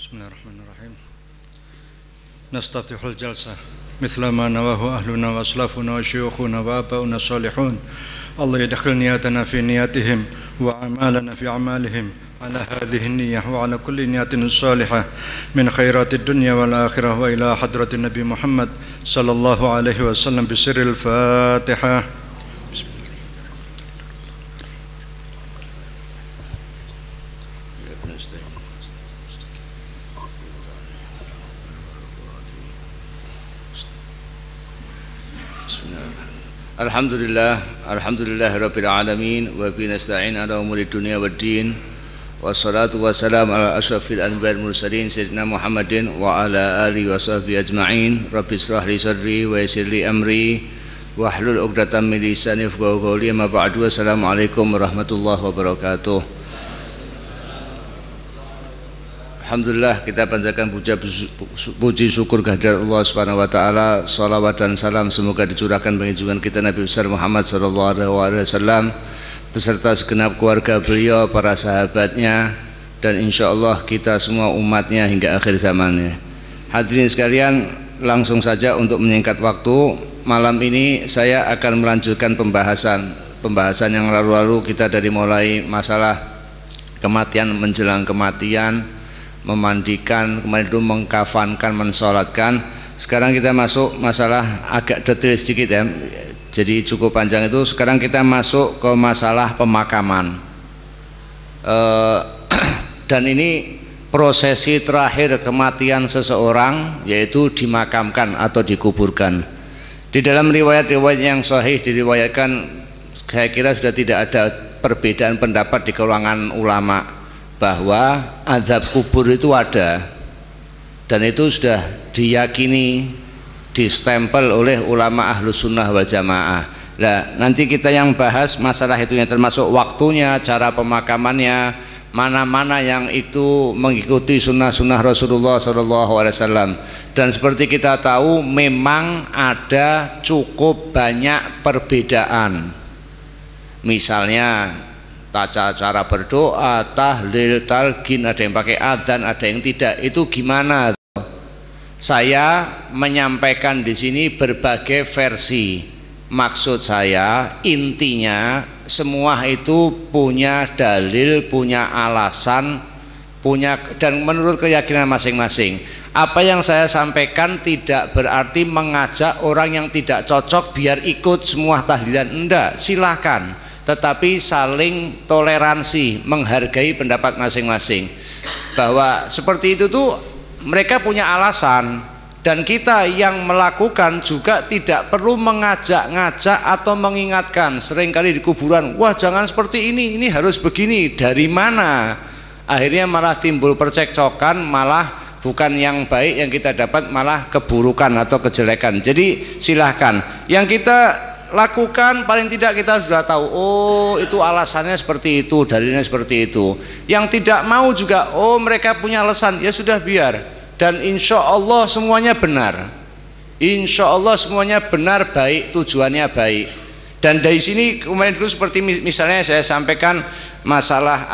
بسم الله الرحمن الرحيم. نستفتح الجلسة مثل ما نواه أهلنا وأسلافنا وشيوخنا وآباؤنا الصالحون. الله يدخل نياتنا في نياتهم وأعمالنا في أعمالهم على هذه النية وعلى كل نية صالحة من خيرات الدنيا والآخرة وإلى حضرة النبي محمد صلى الله عليه وسلم بسر الفاتحة. Alhamdulillahirabbil alamin wa bihi nasta'in ala umuri dunya waddin wassalatu wassalamu ala asyrafil anbiya'il mursalin sayyidina Muhammadin wa ala alihi wa sahbihi ajma'in. Rabbi shrah li sadri wa yassir li amri wahlul 'uqdatam min lisani yafqahu qawli. Amma ba'du. Assalamualaikum warahmatullahi wabarakatuh. Alhamdulillah, kita panjatkan puji syukur kehadirat Allah Subhanahu wa taala. Shalawat dan salam semoga dicurahkan bagi junjungan kita Nabi besar Muhammad sallallahu alaihi wasallam beserta segenap keluarga beliau, para sahabatnya, dan insyaallah kita semua umatnya hingga akhir zamannya. Hadirin sekalian, langsung saja untuk menyingkat waktu, malam ini saya akan melanjutkan pembahasan yang lalu-lalu kita dari mulai masalah kematian, menjelang kematian, memandikan, kemudian itu mengkafankan, mensolatkan. Sekarang kita masuk masalah agak detail sedikit ya, jadi cukup panjang itu. Sekarang kita masuk ke masalah pemakaman, dan ini prosesi terakhir kematian seseorang, yaitu dimakamkan atau dikuburkan. Di dalam riwayat-riwayat yang sahih diriwayatkan, saya kira sudah tidak ada perbedaan pendapat di kalangan ulama bahwa azab kubur itu ada, dan itu sudah diyakini, distempel oleh ulama ahlus sunnah wal jamaah. Nah, nanti kita yang bahas masalah itunya, termasuk waktunya, cara pemakamannya, mana-mana yang itu mengikuti sunnah-sunnah Rasulullah SAW. Dan seperti kita tahu, memang ada cukup banyak perbedaan. Misalnya cara berdoa, tahlil, talqin, ada yang pakai adzan, ada yang tidak. Itu gimana? Saya menyampaikan di sini berbagai versi. Maksud saya, intinya semua itu punya dalil, punya alasan, dan menurut keyakinan masing-masing. Apa yang saya sampaikan tidak berarti mengajak orang yang tidak cocok biar ikut semua tahlilan. Enggak, silahkan, tetapi saling toleransi, menghargai pendapat masing-masing. Bahwa seperti itu tuh mereka punya alasan, dan kita yang melakukan juga tidak perlu mengajak-ngajak atau mengingatkan. Seringkali di kuburan, wah jangan seperti ini harus begini. Dari mana? Akhirnya malah timbul percekcokan, malah bukan yang baik yang kita dapat, malah keburukan atau kejelekan. Jadi silahkan, yang kita lakukan paling tidak kita sudah tahu, oh itu alasannya seperti itu, dalilnya seperti itu. Yang tidak mau juga, oh mereka punya alasan, ya sudah biar. Dan insya Allah semuanya benar, insya Allah semuanya benar, baik, tujuannya baik. Dan dari sini kemarin dulu seperti misalnya saya sampaikan masalah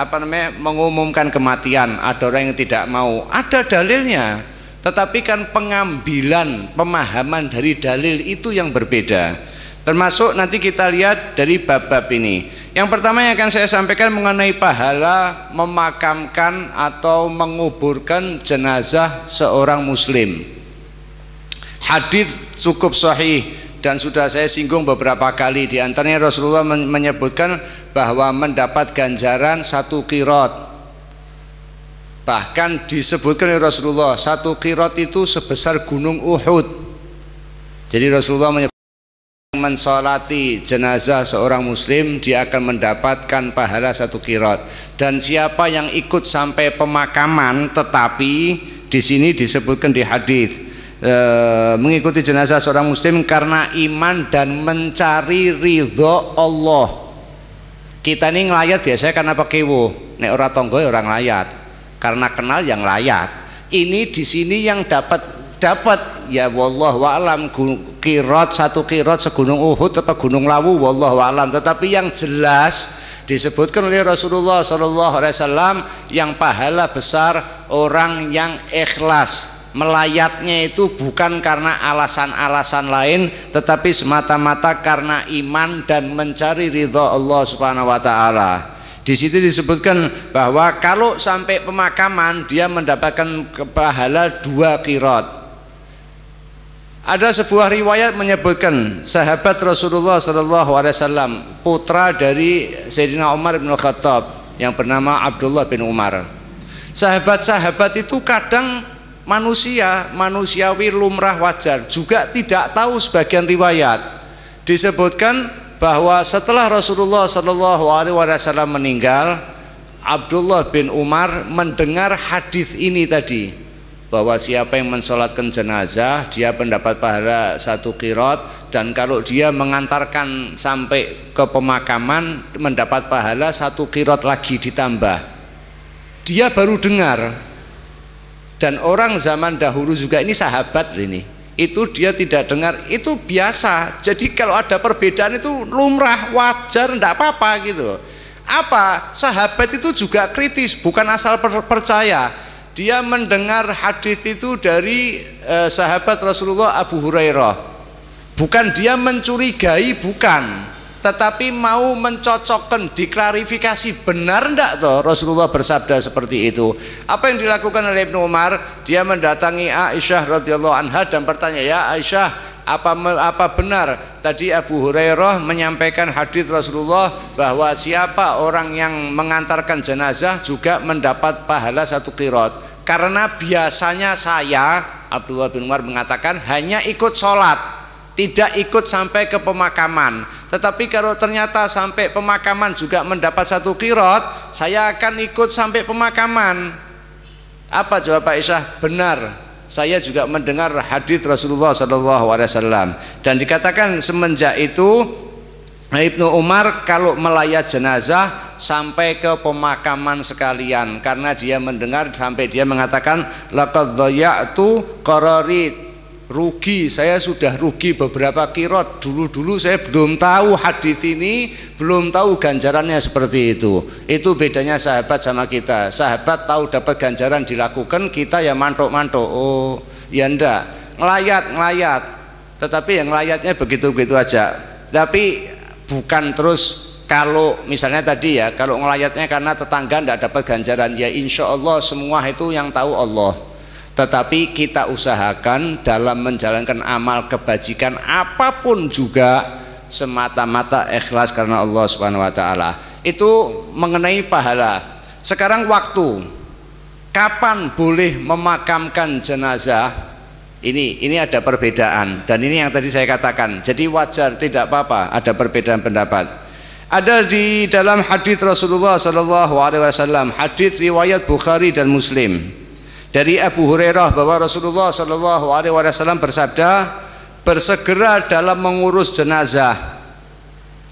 mengumumkan kematian, ada orang yang tidak mau, ada dalilnya, tetapi kan pengambilan pemahaman dari dalil itu yang berbeda. Termasuk nanti kita lihat dari bab-bab ini. Yang pertama yang akan saya sampaikan mengenai pahala memakamkan atau menguburkan jenazah seorang muslim. Hadis cukup sahih dan sudah saya singgung beberapa kali. Di antaranya Rasulullah menyebutkan bahwa mendapat ganjaran 1 qirot. Bahkan disebutkan oleh Rasulullah 1 qirot itu sebesar gunung Uhud. Jadi Rasulullah menyebutkan mensolati jenazah seorang muslim, dia akan mendapatkan pahala 1 qirot. Dan siapa yang ikut sampai pemakaman, tetapi di sini disebutkan di hadis, mengikuti jenazah seorang muslim karena iman dan mencari ridho Allah. Kita ini ngelayat biasanya karena pekewo, nek ora tonggo ya orang layat, karena kenal yang layat. Ini di sini yang dapat ya wallahu a'lam, qirot 1 qirot segunung Uhud atau gunung Lawu, wallahu a'lam. Tetapi yang jelas disebutkan oleh Rasulullah SAW yang pahala besar orang yang ikhlas. Melayatnya itu bukan karena alasan-alasan lain, tetapi semata-mata karena iman dan mencari ridha Allah Subhanahu wa taala. Di situ disebutkan bahwa kalau sampai pemakaman dia mendapatkan pahala 2 qirat. Ada sebuah riwayat menyebutkan sahabat Rasulullah SAW, putra dari Sayyidina Umar bin Khattab yang bernama Abdullah bin Umar. Sahabat-sahabat itu kadang manusiawi lumrah wajar, juga tidak tahu sebagian riwayat. Disebutkan bahwa setelah Rasulullah SAW meninggal, Abdullah bin Umar mendengar hadis ini tadi, bahwa siapa yang mensolatkan jenazah dia mendapat pahala 1 qirat, dan kalau dia mengantarkan sampai ke pemakaman mendapat pahala 1 qirat lagi ditambah. Dia baru dengar, dan orang zaman dahulu juga ini sahabat ini, itu dia tidak dengar, itu biasa. Jadi kalau ada perbedaan itu lumrah, wajar, tidak apa-apa gitu. Apa? Sahabat itu juga kritis, bukan asal percaya. Dia mendengar hadis itu dari sahabat Rasulullah Abu Hurairah. Bukan dia mencurigai, bukan, tetapi mau mencocokkan, diklarifikasi benar enggak toh Rasulullah bersabda seperti itu. Apa yang dilakukan oleh Ibnu Umar? Dia mendatangi Aisyah radhiyallahu anha dan bertanya, ya Aisyah, apa benar tadi Abu Hurairah menyampaikan hadis Rasulullah bahwa siapa orang yang mengantarkan jenazah juga mendapat pahala 1 qirat? Karena biasanya saya, Abdullah bin Umar mengatakan, hanya ikut sholat, tidak ikut sampai ke pemakaman. Tetapi kalau ternyata sampai pemakaman juga mendapat 1 qirat, saya akan ikut sampai pemakaman. Apa jawab Aisyah? Benar, saya juga mendengar hadis Rasulullah SAW. Dan dikatakan semenjak itu Ibnu Umar kalau melayat jenazah sampai ke pemakaman sekalian, karena dia mendengar sampai dia mengatakan laqad dhaya'tu qararit, rugi, saya sudah rugi beberapa qirat. Dulu saya belum tahu hadis ini, belum tahu ganjarannya seperti itu. Itu bedanya sahabat sama kita. Sahabat tahu dapat ganjaran dilakukan, kita ya mantuk-mantuk. Oh ya enggak, ngelayat, tetapi yang ngelayatnya begitu-begitu aja. Tapi bukan terus kalau misalnya tadi ya, kalau ngelayatnya karena tetangga tidak dapat ganjaran, ya insya Allah semua itu yang tahu Allah. Tetapi kita usahakan dalam menjalankan amal kebajikan apapun juga semata-mata ikhlas karena Allah Subhanahu wa taala. Itu mengenai pahala. Sekarang waktu kapan boleh memakamkan jenazah, ini ada perbedaan, dan ini yang tadi saya katakan. Jadi wajar, tidak apa-apa ada perbedaan pendapat. Ada di dalam hadis Rasulullah SAW, hadis riwayat Bukhari dan Muslim, dari Abu Hurairah bahwa Rasulullah SAW bersabda, bersegera dalam mengurus jenazah.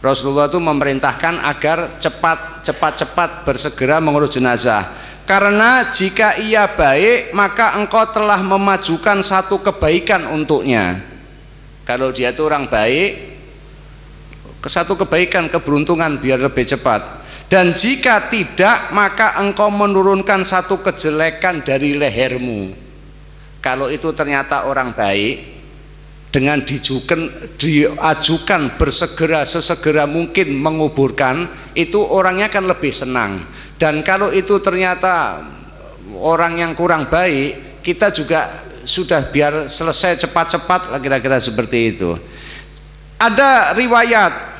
Rasulullah itu memerintahkan agar cepat bersegera mengurus jenazah, karena jika ia baik maka engkau telah memajukan 1 kebaikan untuknya. Kalau dia itu orang baik, ke 1 kebaikan, keberuntungan biar lebih cepat. Dan jika tidak maka engkau menurunkan 1 kejelekan dari lehermu. Kalau itu ternyata orang baik, dengan diajukan sesegera mungkin menguburkan, itu orangnya kan lebih senang. Dan kalau itu ternyata orang yang kurang baik, kita juga sudah biar selesai cepat-cepat, kira-kira seperti itu. Ada riwayat,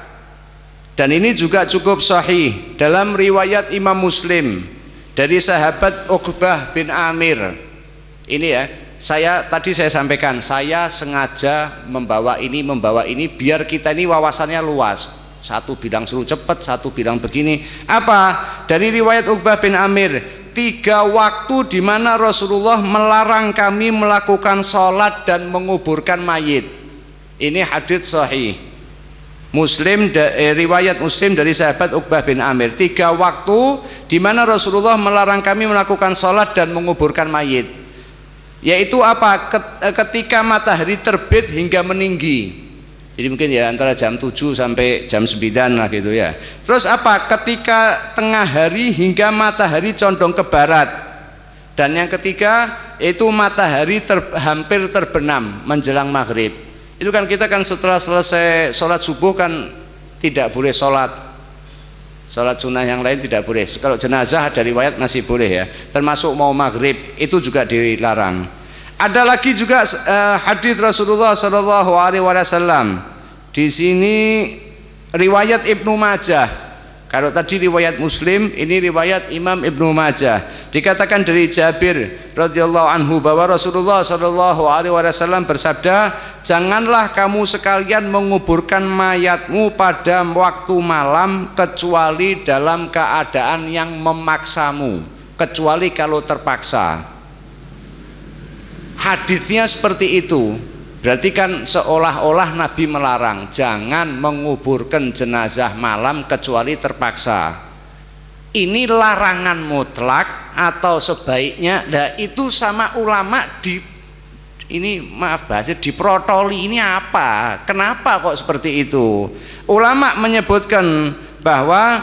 dan ini juga cukup sahih, dalam riwayat Imam Muslim dari sahabat Uqbah bin Amir. Ini ya, tadi saya sampaikan, saya sengaja membawa ini biar kita ini wawasannya luas. 1 bilang suruh cepat, 1 bilang begini. Apa? Dari riwayat Uqbah bin Amir, 3 waktu di mana Rasulullah melarang kami melakukan sholat dan menguburkan mayit. Ini hadits sahih Muslim, riwayat Muslim dari sahabat Uqbah bin Amir. 3 waktu di mana Rasulullah melarang kami melakukan sholat dan menguburkan mayit. Yaitu apa? Ketika matahari terbit hingga meninggi. Jadi mungkin ya antara jam 7 sampai jam 9 lah gitu ya. Terus apa? Ketika tengah hari hingga matahari condong ke barat. Dan yang ketiga itu matahari hampir terbenam menjelang maghrib. Itu kan kita kan setelah selesai sholat subuh kan tidak boleh sholat sunnah yang lain tidak boleh. Kalau jenazah ada riwayat masih boleh ya, termasuk mau maghrib itu juga dilarang. Ada lagi juga hadis Rasulullah SAW. Di sini riwayat Ibnu Majah. Kalau tadi riwayat Muslim, ini riwayat Imam Ibnu Majah. Dikatakan dari Jabir radhiyallahu anhu bahwa Rasulullah SAW bersabda, janganlah kamu sekalian menguburkan mayatmu pada waktu malam kecuali dalam keadaan yang memaksamu, kecuali kalau terpaksa. Hadisnya seperti itu. Berarti kan seolah-olah Nabi melarang jangan menguburkan jenazah malam kecuali terpaksa. Ini larangan mutlak atau sebaiknya? Nah itu sama ulama ini maaf bahasa diprotoli ini apa? Kenapa kok seperti itu? Ulama menyebutkan bahwa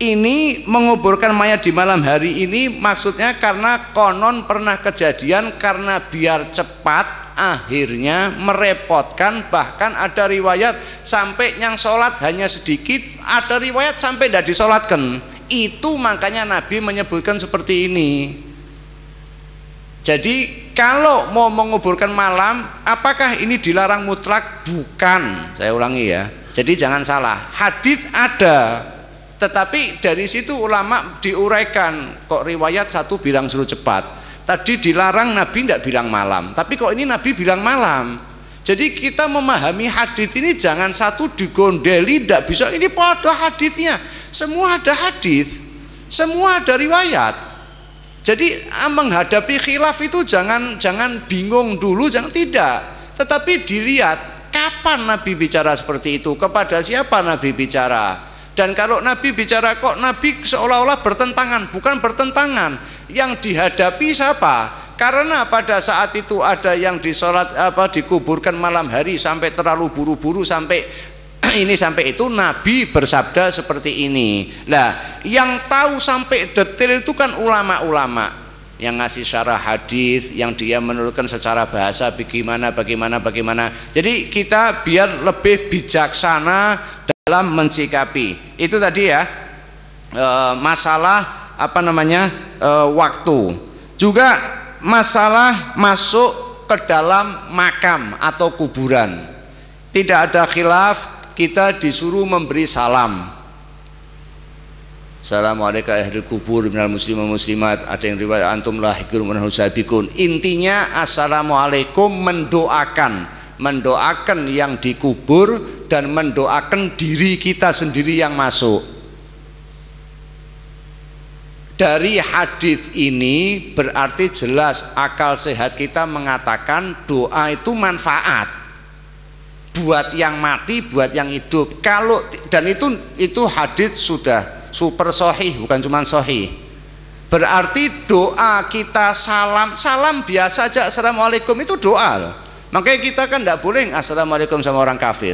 ini menguburkan mayat di malam hari ini maksudnya karena konon pernah kejadian karena biar cepat akhirnya merepotkan, bahkan ada riwayat sampai yang sholat hanya sedikit, ada riwayat sampai tidak disolatkan. Itu makanya Nabi menyebutkan seperti ini. Jadi kalau mau menguburkan malam, apakah ini dilarang mutlak? Bukan, saya ulangi ya. Jadi jangan salah, hadis ada, tetapi dari situ ulama diuraikan, kok riwayat satu bilang suruh cepat, tadi dilarang Nabi tidak bilang malam, tapi kok ini Nabi bilang malam. Jadi kita memahami hadis ini jangan satu digondeli, tidak bisa ini pada hadisnya, semua ada hadis, semua ada riwayat. Jadi menghadapi khilaf itu jangan bingung dulu, jangan tidak, tetapi dilihat kapan Nabi bicara seperti itu, kepada siapa Nabi bicara. Dan kalau Nabi bicara kok Nabi seolah-olah bertentangan, bukan bertentangan. Yang dihadapi siapa? Karena pada saat itu ada yang dikuburkan malam hari sampai terlalu buru-buru sampai ini sampai itu, Nabi bersabda seperti ini. Nah, yang tahu sampai detail itu kan ulama-ulama yang ngasih syarah hadis, yang dia menurutkan secara bahasa bagaimana. Jadi kita biar lebih bijaksana dalam mensikapi itu tadi ya, masalah waktu, juga masalah masuk ke dalam makam atau kuburan. Tidak ada khilaf, kita disuruh memberi salam. Assalamualaikum ahli kubur minal muslimin muslimat. Ada yang riwayat antum lahiqun wa nahusabikun. Intinya assalamualaikum, mendoakan yang dikubur dan mendoakan diri kita sendiri yang masuk. Dari hadis ini berarti jelas akal sehat kita mengatakan doa itu manfaat buat yang mati, buat yang hidup. Kalau dan itu hadis sudah super sahih, bukan cuma sahih. Berarti doa kita salam biasa aja, assalamualaikum itu doa. Makanya kita kan tidak boleh assalamualaikum sama orang kafir.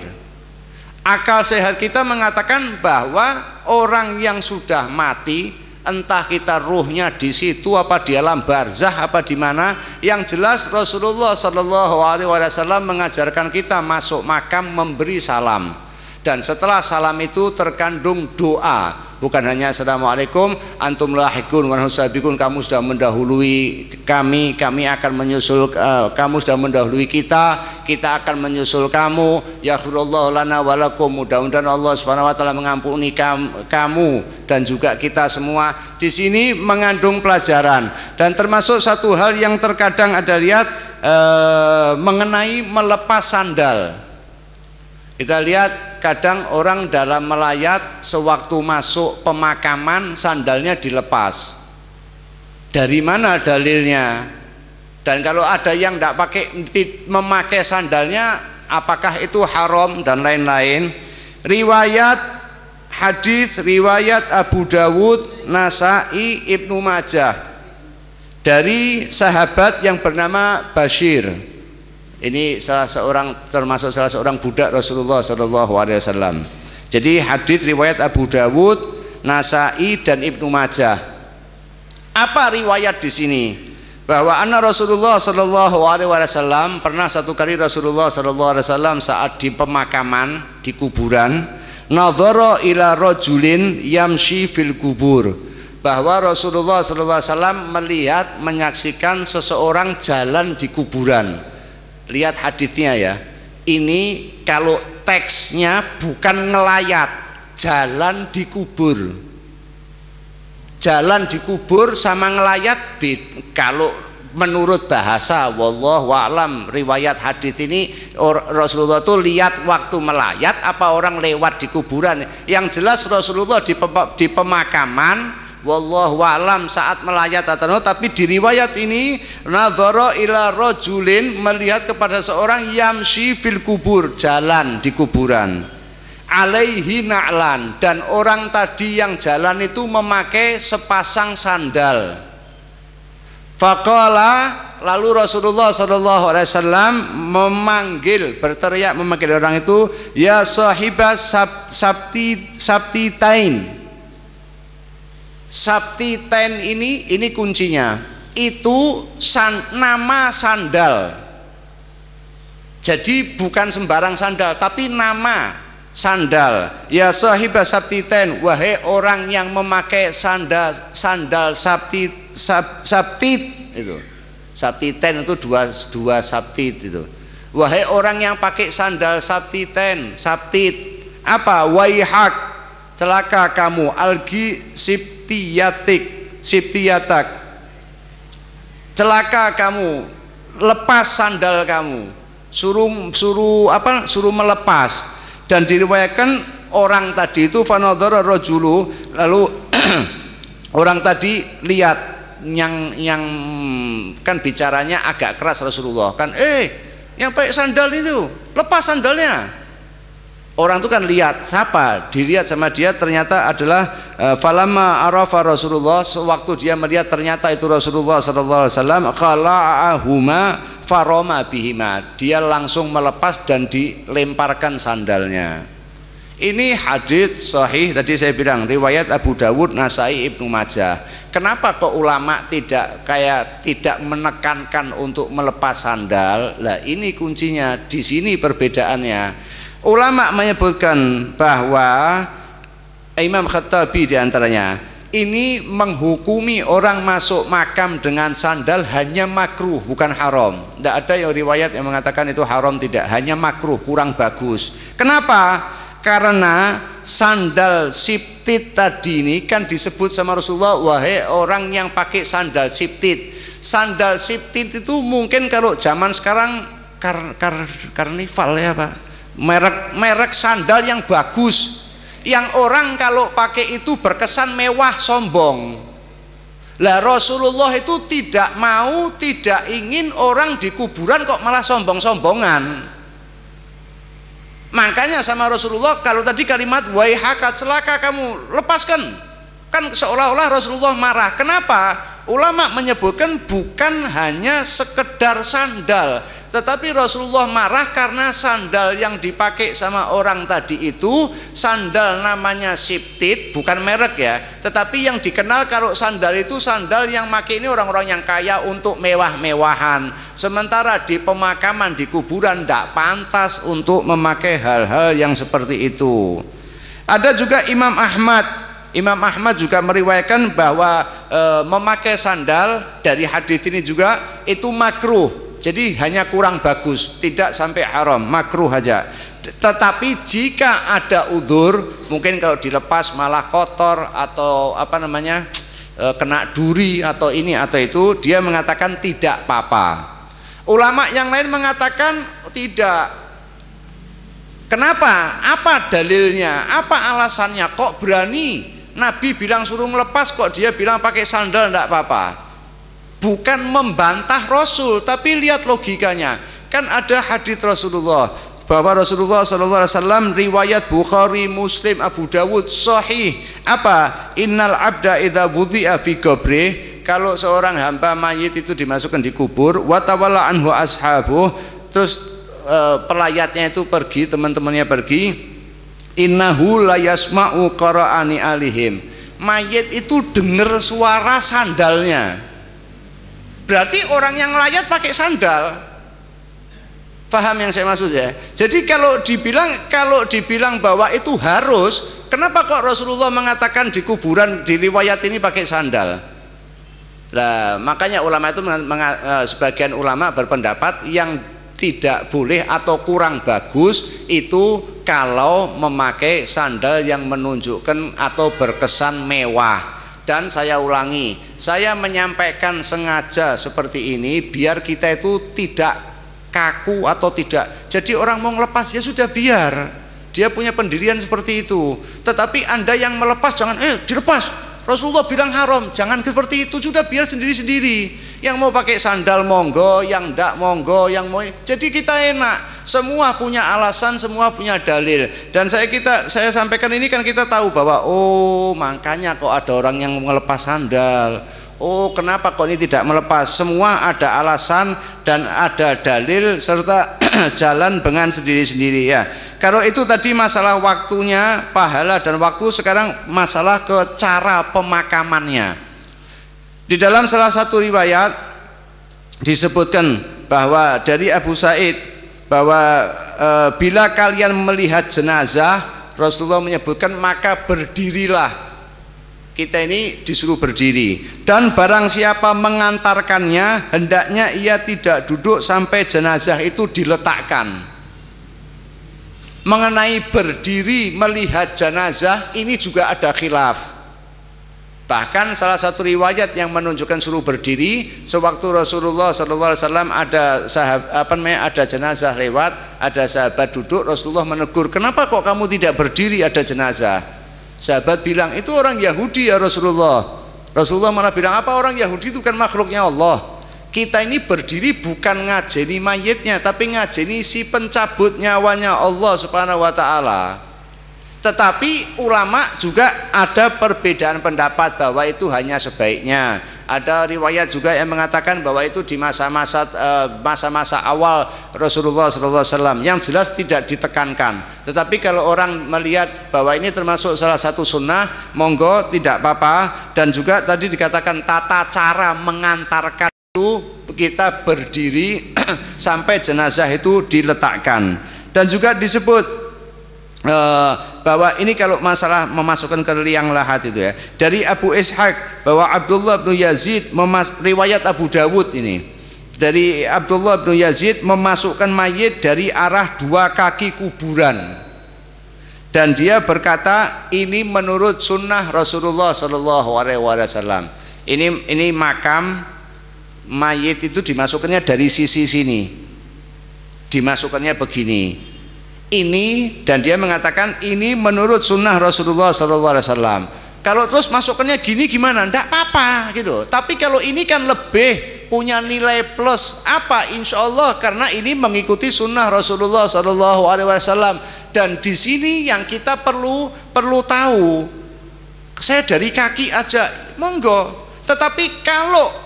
Akal sehat kita mengatakan bahwa orang yang sudah mati, entah kita ruhnya di situ apa di alam barzah apa di mana, yang jelas Rasulullah SAW mengajarkan kita masuk makam memberi salam. Dan setelah salam itu terkandung doa, bukan hanya assalamualaikum antum lahiqun wa nahusabikun, kamu sudah mendahului kami akan menyusul, kamu sudah mendahului kita akan menyusul kamu, yaghfirullahu lana walakum, mudah-mudahan Allah Subhanahu wa taala mengampuni kamu dan juga kita semua. Di sini mengandung pelajaran, dan termasuk satu hal yang terkadang ada lihat mengenai melepas sandal. Kita lihat kadang orang dalam melayat sewaktu masuk pemakaman sandalnya dilepas. Dari mana dalilnya? Dan kalau ada yang tidak memakai sandalnya, apakah itu haram dan lain-lain? Riwayat hadis riwayat Abu Dawud, Nasai, Ibnu Majah dari sahabat yang bernama Bashir. Ini termasuk salah seorang budak Rasulullah SAW. Jadi hadis riwayat Abu Dawud, Nasai dan Ibnu Majah. Apa riwayat di sini? Bahwa anna Rasulullah sallallahu alaihi wasallam pernah satu kali Rasulullah sallallahu alaihi wasallam saat di pemakaman, di kuburan, nadhara ila rajulin yamshi fil kubur. Bahwa Rasulullah sallallahu alaihi wasallam melihat, menyaksikan seseorang jalan di kuburan. Lihat hadisnya ya. Ini kalau teksnya bukan ngelayat, jalan di kubur. Jalan di kubur sama ngelayat kalau menurut bahasa wallahu a'lam riwayat hadis ini Rasulullah tuh lihat waktu melayat apa orang lewat di kuburan. Yang jelas Rasulullah di pemakaman wallahu a'lam saat melayat atau tapi di riwayat ini nadhara ila rajulin melihat kepada seorang yamshi fil kubur, jalan di kuburan. Alaihi na'lan, dan orang tadi yang jalan itu memakai sepasang sandal. Faqala, lalu Rasulullah sallallahu alaihi wasallam berteriak memanggil orang itu, ya sahibas sabtitain. Sabtitain ini kuncinya. Itu nama sandal. Jadi bukan sembarang sandal, tapi nama sandal. Ya sahibah sabtitain, wahai orang yang memakai sandal sabtit itu. Sabtitain itu dua sabtit itu. Wahai orang yang pakai sandal sabtitain, sabtit. Apa? Waihak, celaka kamu, algi sibtiyatak. Celaka kamu, lepas sandal kamu. Suruh melepas. Dan diriwayatkan orang tadi itu fanadhara rajulu, lalu orang tadi lihat yang kan bicaranya agak keras Rasulullah kan, yang pakai sandal itu lepas sandalnya. Orang itu kan lihat siapa, dilihat sama dia ternyata adalah falamma arafa Rasulullah, sewaktu dia melihat ternyata itu Rasulullah sallallahu alaihi wasallam, khala'ahuma faroma bihima, dia langsung melepas dan dilemparkan sandalnya. Ini hadits sahih, tadi saya bilang riwayat Abu Dawud, Nasai, Ibnu Majah. Kenapa kok ulama tidak menekankan untuk melepas sandal? Lah ini kuncinya, di sini perbedaannya. Ulama menyebutkan bahwa Imam Khattabi diantaranya ini menghukumi orang masuk makam dengan sandal hanya makruh, bukan haram. Tidak ada yang riwayat yang mengatakan itu haram, tidak, hanya makruh, kurang bagus. Kenapa? Karena sandal sibtit tadi ini kan disebut sama Rasulullah, wahai orang yang pakai sandal sibtit. Sandal sibtit itu mungkin kalau zaman sekarang karnival ya Pak, merek sandal yang bagus, yang orang kalau pakai itu berkesan mewah, sombong. Lah Rasulullah itu tidak ingin orang di kuburan kok malah sombong-sombongan. Makanya sama Rasulullah kalau tadi kalimat waihaka, celaka kamu, lepaskan, kan seolah-olah Rasulullah marah. Kenapa? Ulama menyebutkan bukan hanya sekedar sandal, tetapi Rasulullah marah karena sandal yang dipakai sama orang tadi itu sandal namanya sibtit, bukan merek ya, tetapi yang dikenal kalau sandal itu sandal yang pakai ini orang-orang yang kaya untuk mewah-mewahan. Sementara di pemakaman, di kuburan tidak pantas untuk memakai hal-hal yang seperti itu. Ada juga Imam Ahmad juga meriwayatkan bahwa memakai sandal dari hadis ini juga itu makruh. Jadi hanya kurang bagus, tidak sampai haram, makruh aja. Tetapi jika ada udzur, mungkin kalau dilepas malah kotor atau kena duri atau ini atau itu, dia mengatakan tidak apa-apa. Ulama yang lain mengatakan tidak. Kenapa? Apa dalilnya? Apa alasannya? Kok berani Nabi bilang suruh melepas, kok dia bilang pakai sandal tidak apa-apa? Bukan membantah Rasul, tapi lihat logikanya. Kan ada hadits Rasulullah bahwa Rasulullah SAW riwayat Bukhari, Muslim, Abu Dawud sahih. Apa? Innal abda idza wudhi'a fi qabri, kalau seorang hamba mayit itu dimasukkan di kubur, wa tawalla anhu ashabuh, terus pelayatnya itu pergi, teman-temannya pergi, innahu la yasma'u qara'ani alihim, mayit itu dengar suara sandalnya. Berarti orang yang ngelayat pakai sandal. Paham yang saya maksud ya? Jadi kalau dibilang bahwa itu harus, kenapa kok Rasulullah mengatakan di kuburan di riwayat ini pakai sandal? Nah, makanya ulama itu sebagian ulama berpendapat yang tidak boleh atau kurang bagus itu kalau memakai sandal yang menunjukkan atau berkesan mewah. Dan saya ulangi, saya menyampaikan sengaja seperti ini biar kita itu tidak kaku atau tidak. Jadi orang mau ngelepas ya sudah, biar dia punya pendirian seperti itu. Tetapi Anda yang melepas jangan dilepas. Rasulullah bilang haram, jangan seperti itu, sudah biar sendiri-sendiri. Yang mau pakai sandal monggo, yang enggak monggo, yang mau. Jadi kita enak, semua punya alasan, semua punya dalil. Dan saya sampaikan ini kan kita tahu bahwa oh makanya kok ada orang yang melepas sandal. Oh kenapa kok ini tidak melepas? Semua ada alasan dan ada dalil serta jalan dengan sendiri-sendiri ya. Kalau itu tadi masalah waktunya, pahala dan waktu, sekarang masalah ke cara pemakamannya. Di dalam salah satu riwayat disebutkan bahwa dari Abu Sa'id bahwa bila kalian melihat jenazah, Rasulullah menyebutkan maka berdirilah. Kita ini disuruh berdiri, dan barang siapa mengantarkannya hendaknya ia tidak duduk sampai jenazah itu diletakkan. Mengenai berdiri melihat jenazah ini juga ada khilaf. Bahkan salah satu riwayat yang menunjukkan suruh berdiri, sewaktu Rasulullah SAW ada jenazah lewat, ada sahabat duduk, Rasulullah menegur, kenapa kok kamu tidak berdiri ada jenazah? Sahabat bilang, itu orang Yahudi ya Rasulullah. Rasulullah malah bilang, apa orang Yahudi itu kan makhluknya Allah. Kita ini berdiri bukan ngajeni mayitnya, tapi ngajeni si pencabut nyawanya Allah Subhanahu wa ta'ala. Tetapi ulama juga ada perbedaan pendapat bahwa itu hanya sebaiknya. Ada riwayat juga yang mengatakan bahwa itu di masa-masa awal Rasulullah SAW, yang jelas tidak ditekankan. Tetapi kalau orang melihat bahwa ini termasuk salah satu sunnah, monggo tidak apa-apa. Dan juga tadi dikatakan tata cara mengantarkan itu kita berdiri sampai jenazah itu diletakkan. Dan juga disebut bahwa ini kalau masalah memasukkan ke liang lahat itu ya, dari Abu Ishaq bahwa Abdullah bin Yazid riwayat Abu Dawud ini, dari Abdullah bin Yazid memasukkan mayit dari arah dua kaki kuburan, dan dia berkata ini menurut sunnah Rasulullah Shallallahu Alaihi Wasallam. Ini makam mayit itu dimasukkannya dari sisi sini, dimasukkannya begini. Ini, dan dia mengatakan ini menurut sunnah Rasulullah SAW. Kalau terus masukannya gini gimana? Tidak apa-apa gitu. Tapi kalau ini kan lebih punya nilai plus apa? Insya Allah karena ini mengikuti sunnah Rasulullah SAW. Dan di sini yang kita perlu tahu. Saya dari kaki aja, monggo. Tetapi kalau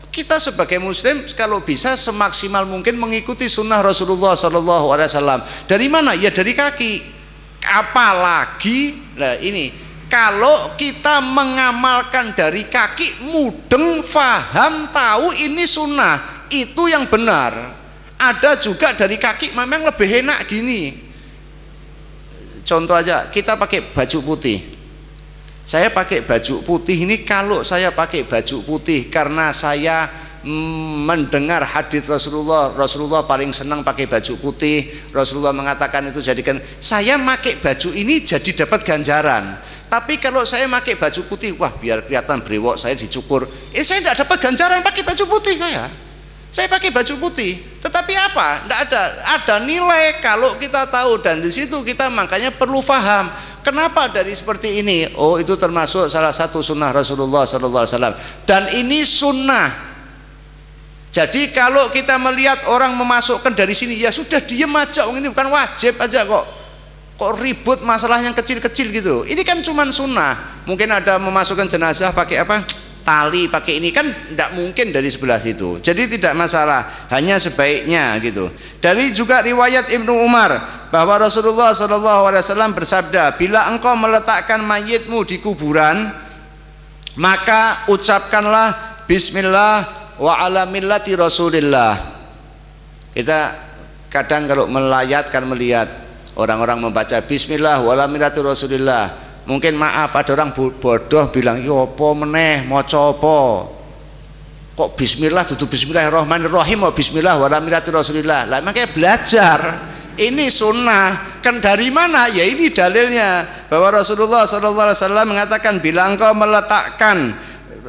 kita sebagai muslim kalau bisa semaksimal mungkin mengikuti sunnah Rasulullah SAW. Dari mana? Ya dari kaki. Apalagi nah ini kalau kita mengamalkan dari kaki, mudeng, faham, tahu ini sunnah, itu yang benar. Ada juga dari kaki memang lebih enak gini. Contoh aja, kita pakai baju putih. Saya pakai baju putih ini, kalau saya pakai baju putih karena saya mendengar hadis Rasulullah paling senang pakai baju putih. Rasulullah mengatakan itu jadikan saya pakai baju ini jadi dapat ganjaran. Tapi kalau saya pakai baju putih, wah biar kelihatan brewok saya dicukur, saya tidak dapat ganjaran pakai baju putih saya pakai baju putih. Tetapi apa? Tidak ada nilai kalau kita tahu, dan di situ kita makanya perlu paham. Kenapa dari seperti ini? Oh itu termasuk salah satu sunnah Rasulullah SAW. Dan ini sunnah. Jadi kalau kita melihat orang memasukkan dari sini, ya sudah diem aja. Ini bukan wajib aja kok. Kok ribut masalah yang kecil-kecil gitu. Ini kan cuma sunnah. Mungkin ada memasukkan jenazah pakai apa? Tali, pakai ini, kan tidak mungkin dari sebelah situ. Jadi tidak masalah, hanya sebaiknya gitu. Dari juga riwayat Ibnu Umar bahwa Rasulullah SAW bersabda, bila engkau meletakkan mayitmu di kuburan, maka ucapkanlah bismillah wa ala millati Rasulillah. Kita kadang kalau melayat kan melihat orang-orang membaca bismillah wa ala millati Rasulillah, mungkin maaf ada orang bodoh bilang yo apa meneh maca apa kok bismillah dudu bismillahirrahmanirrahim kok bismillah wa ala millati Rasulillah. Lah makanya belajar ini sunnah kan dari mana ya, ini dalilnya bahwa Rasulullah SAW mengatakan bila engkau meletakkan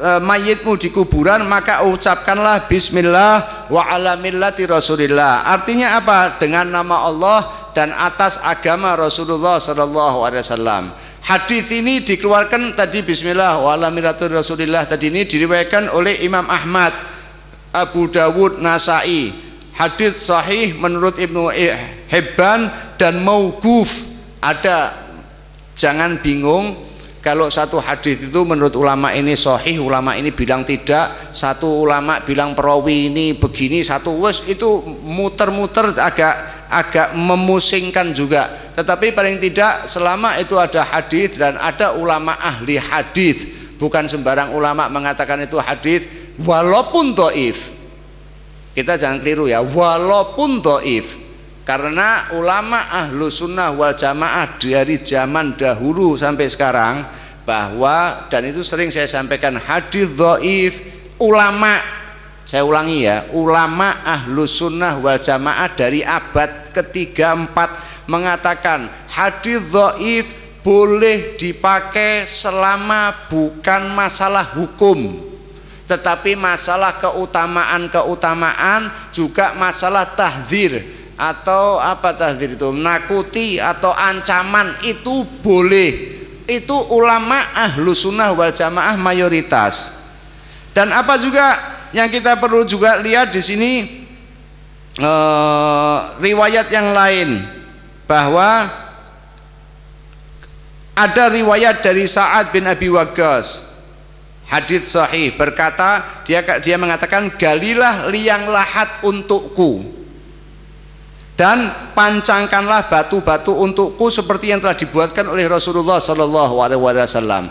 mayitmu di kuburan maka ucapkanlah bismillah wa ala millati Rasulillah. Artinya apa? Dengan nama Allah dan atas agama Rasulullah SAW. Hadis ini dikeluarkan tadi bismillah wa ala millati Rasulillah tadi ini diriwayatkan oleh Imam Ahmad, Abu Dawud, Nasai. Hadis sahih menurut Ibnu Hibban dan mauquf. Ada, jangan bingung kalau satu hadis itu menurut ulama ini sahih, ulama ini bilang tidak, satu ulama bilang perawi ini begini, satu wes, itu muter-muter agak memusingkan juga. Tetapi paling tidak selama itu ada hadis dan ada ulama ahli hadis, bukan sembarang ulama mengatakan itu hadis walaupun dhaif. Kita jangan keliru ya, walaupun dhaif, karena ulama ahlu sunnah wal jamaah dari zaman dahulu sampai sekarang bahwa, dan itu sering saya sampaikan, hadis dhaif ulama, saya ulangi ya, ulama ahlu sunnah wal jamaah dari abad ketiga 4 mengatakan hadis dhaif boleh dipakai selama bukan masalah hukum, tetapi masalah keutamaan juga masalah tahdzir atau apa tahdzir itu, nakuti atau ancaman, itu boleh. Itu ulama ahlu sunnah wal jamaah mayoritas. Dan apa juga yang kita perlu juga lihat di sini, riwayat yang lain, bahwa ada riwayat dari Sa'ad bin Abi Waqqas, hadits sahih, berkata dia mengatakan galilah liang lahat untukku dan pancangkanlah batu-batu untukku seperti yang telah dibuatkan oleh Rasulullah SAW.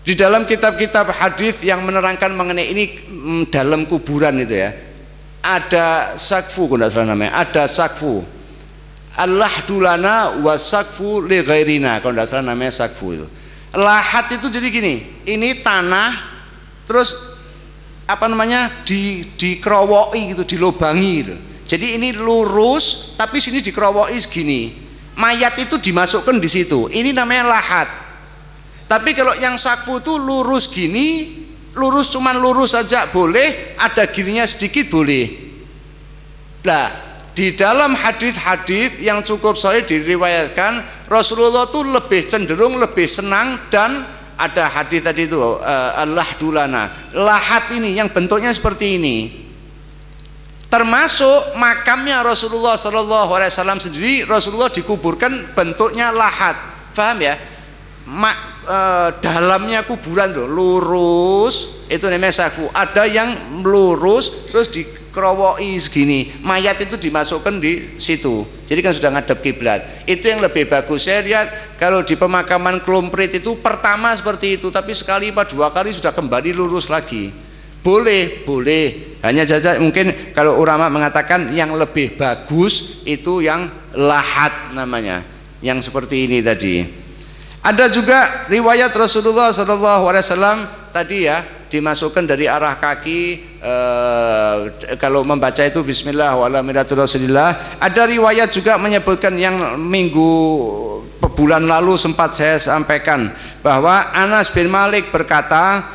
Di dalam kitab-kitab hadis yang menerangkan mengenai ini dalam kuburan itu ya, ada sakfu, kalau tidak salah namanya, ada sakfu Allah-dulana wa sakfu li ghairina, kalau tidak salah namanya sakfu itu. Lahat itu jadi gini, ini tanah terus apa namanya dikerowoki gitu, dilobangi gitu. Jadi ini lurus tapi sini dikerowoki segini. Mayat itu dimasukkan di situ. Ini namanya lahat. Tapi kalau yang sakfu itu lurus gini, lurus cuman lurus saja boleh, ada gininya sedikit boleh. Nah, di dalam hadis-hadis yang cukup sahih diriwayatkan Rasulullah itu lebih cenderung lebih senang, dan ada hadis tadi itu Allah dulana, lahat ini yang bentuknya seperti ini, termasuk makamnya Rasulullah SAW sendiri. Rasulullah dikuburkan bentuknya lahat, paham ya? Dalamnya kuburan loh, lurus, itu namanya sakfu. Ada yang lurus terus dikerowoki segini, mayat itu dimasukkan di situ, jadi kan sudah ngadep kiblat. Itu yang lebih bagus. Saya lihat kalau di pemakaman Klumprit itu pertama seperti itu, tapi sekali apa dua kali sudah kembali lurus lagi. Boleh, hanya saja mungkin kalau ulama mengatakan yang lebih bagus itu yang lahat namanya, yang seperti ini tadi. Ada juga riwayat Rasulullah SAW tadi ya, dimasukkan dari arah kaki, kalau membaca itu bismillah wa ala millati Rasulillah. Ada riwayat juga menyebutkan yang bulan lalu sempat saya sampaikan, bahwa Anas bin Malik berkata,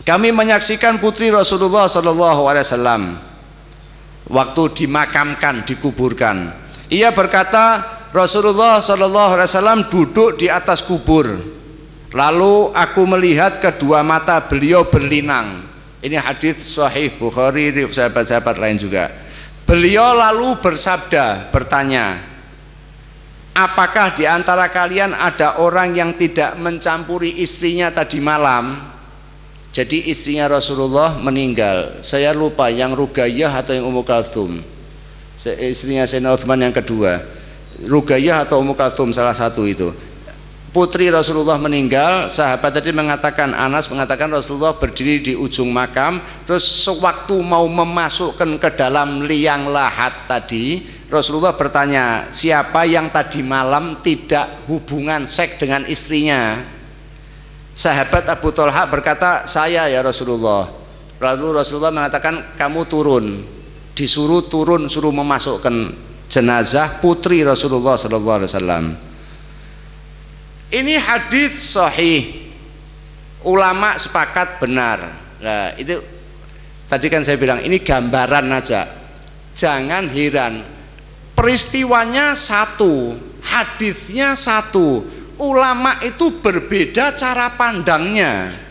kami menyaksikan putri Rasulullah SAW waktu dimakamkan, dikuburkan. Ia berkata, Rasulullah SAW duduk di atas kubur, lalu aku melihat kedua mata beliau berlinang. Ini hadis sahih Bukhari, sahabat-sahabat lain juga. Beliau lalu bersabda, bertanya, apakah di antara kalian ada orang yang tidak mencampuri istrinya tadi malam? Jadi istrinya Rasulullah meninggal, saya lupa yang Ruqayyah atau yang Ummu Kalthum. Istrinya Sayyidina Utsman yang kedua, Ruqayyah atau Ummu Kalthum, salah satu itu. putri Rasulullah meninggal, sahabat tadi mengatakan, Anas mengatakan Rasulullah berdiri di ujung makam, terus sewaktu mau memasukkan ke dalam liang lahat tadi, Rasulullah bertanya, siapa yang tadi malam tidak hubungan seks dengan istrinya? Sahabat Abu Thalha berkata, saya ya Rasulullah. Lalu Rasulullah mengatakan, kamu turun, disuruh turun, suruh memasukkan jenazah putri Rasulullah sallallahu alaihi wasallam. Ini hadis sahih, ulama sepakat benar. Nah itu tadi kan saya bilang ini gambaran aja, jangan heran, peristiwanya satu, hadisnya satu, ulama itu berbeda cara pandangnya.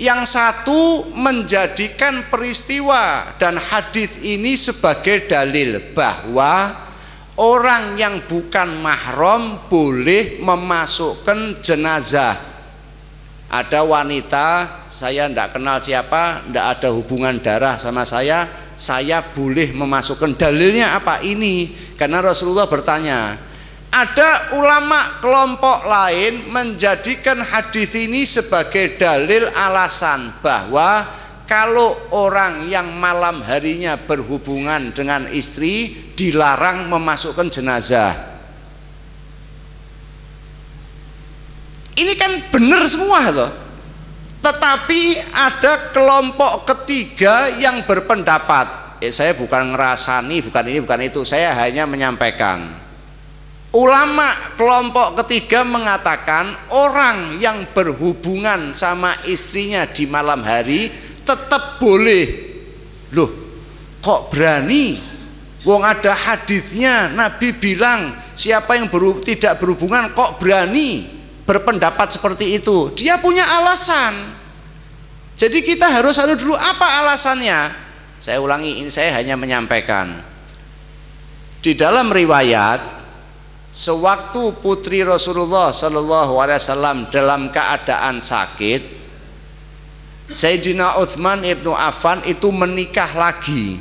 Yang satu menjadikan peristiwa dan hadis ini sebagai dalil bahwa orang yang bukan mahram boleh memasukkan jenazah. Ada wanita, saya tidak kenal siapa, tidak ada hubungan darah sama saya boleh memasukkan. Dalilnya apa? Ini karena Rasulullah bertanya. Ada ulama kelompok lain menjadikan hadis ini sebagai dalil alasan bahwa kalau orang yang malam harinya berhubungan dengan istri dilarang memasukkan jenazah. Ini kan benar semua loh. Tetapi ada kelompok ketiga yang berpendapat, saya bukan ngerasani, bukan ini, bukan itu, saya hanya menyampaikan. Ulama kelompok ketiga mengatakan orang yang berhubungan sama istrinya di malam hari tetap boleh. Loh, kok berani? Wong ada hadisnya, Nabi bilang siapa yang tidak berhubungan kok berani berpendapat seperti itu. Dia punya alasan. Jadi kita harus dulu apa alasannya. Saya ulangi, ini saya hanya menyampaikan. Di dalam riwayat, sewaktu putri Rasulullah Shallallahu Alaihi Wasallam dalam keadaan sakit, Sayyidina Utsman ibnu Affan itu menikah lagi.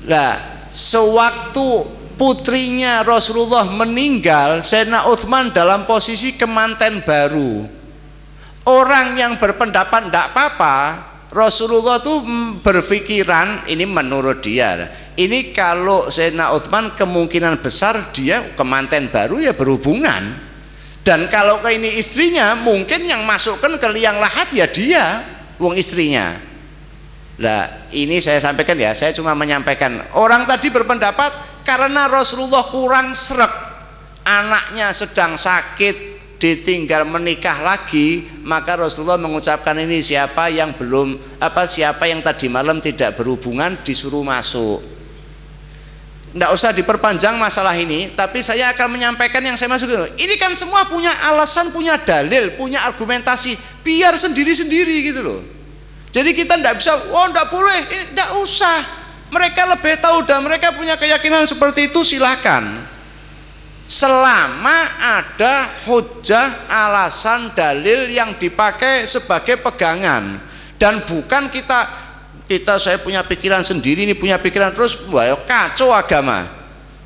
Nah, sewaktu putrinya Rasulullah meninggal, Sayyidina Utsman dalam posisi kemanten baru. Orang yang berpendapat tidak apa-apa, Rasulullah tuh berpikiran, ini menurut dia, ini kalau Sayyidina Utsman kemungkinan besar dia kemanten baru ya berhubungan, dan kalau ke ini istrinya mungkin yang masukkan ke liang lahat ya dia, wong istrinya. Nah ini saya sampaikan ya, saya cuma menyampaikan. Orang tadi berpendapat karena Rasulullah kurang sreg, anaknya sedang sakit, ditinggal menikah lagi, maka Rasulullah mengucapkan ini, siapa yang siapa yang tadi malam tidak berhubungan disuruh masuk. Tidak usah diperpanjang masalah ini, tapi saya akan menyampaikan yang saya masuk. Ini kan semua punya alasan, punya dalil, punya argumentasi, biar sendiri-sendiri gitu loh. Jadi kita tidak bisa, oh tidak boleh, tidak usah. Mereka lebih tahu dan mereka punya keyakinan seperti itu, silakan. Selama ada hujah, alasan, dalil yang dipakai sebagai pegangan, dan bukan kita saya punya pikiran sendiri, ini punya pikiran terus, wah kacau agama.